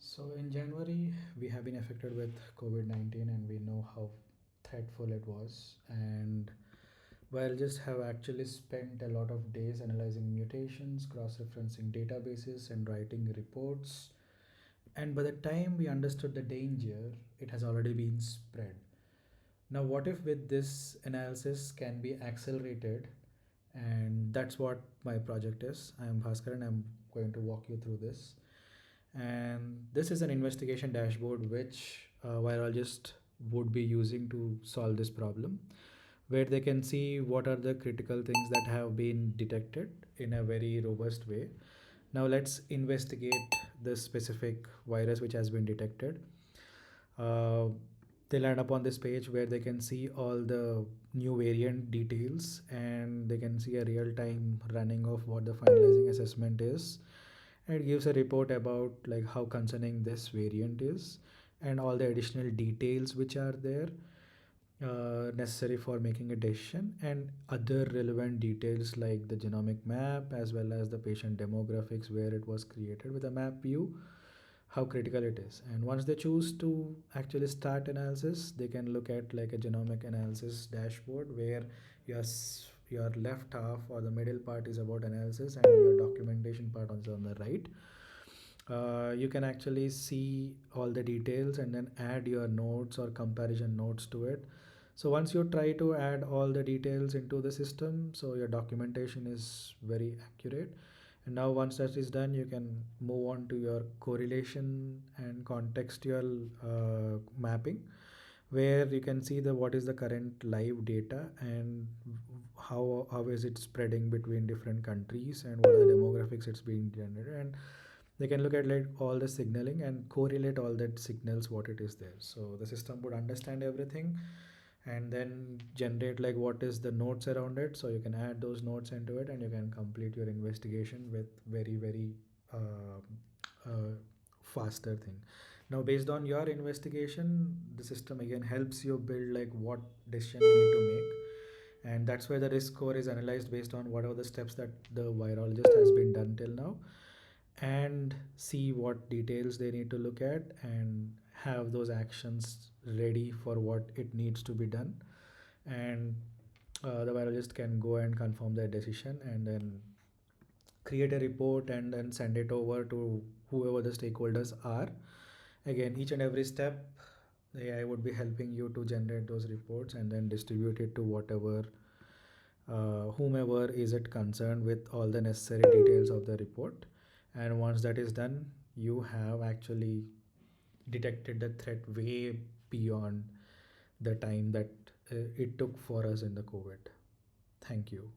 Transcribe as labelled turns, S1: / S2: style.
S1: So in January, we have been affected with COVID-19 and we know how threatful it was. And biologists have actually spent a lot of days analyzing mutations, cross-referencing databases, and writing reports. And by the time we understood the danger, it has already been spread. Now, what if with this analysis can be accelerated? And that's what my project is. I am Bhaskar and I'm going to walk you through this. And this is an investigation dashboard which a virologist would be using to solve this problem, where they can see what are the critical things that have been detected in a very robust way. Now let's investigate this specific virus which has been detected. uh, they land up on this page where they can see all the new variant details, and they can see a real-time running of what the finalizing assessment is. And it gives a report about like how concerning this variant is and all the additional details which are there necessary for making a decision, and other relevant details like the genomic map as well as the patient demographics where it was created with a map view, how critical it is. And once they choose to actually start analysis, they can look at like a genomic analysis dashboard where your left half or the middle part is about analysis and your documentation part is on the right. You can actually see all the details and then add your notes or comparison notes to it. So once you try to add all the details into the system, so your documentation is very accurate. And now once that is done, you can move on to your correlation and contextual mapping, where you can see the what is the current live data and how is it spreading between different countries and what are the demographics it's being generated. And they can look at like all the signaling and correlate all that signals what it is there. So the system would understand everything and then generate like what is the notes around it, so you can add those notes into it and you can complete your investigation with very uh, uh, faster thing. Now based on your investigation, the system again helps you build like what decision you need to make, and that's where the risk score is analyzed based on whatever the steps that the virologist has been done till now, and see what details they need to look at and have those actions ready for what it needs to be done. And the biologist can go and confirm their decision and then create a report and then send it over to whoever the stakeholders are. Again, each and every step, the AI would be helping you to generate those reports and then distribute it to whatever whomever is it concerned with all the necessary details of the report. And once that is done, you have actually detected the threat way beyond the time that it took for us in the COVID. Thank you.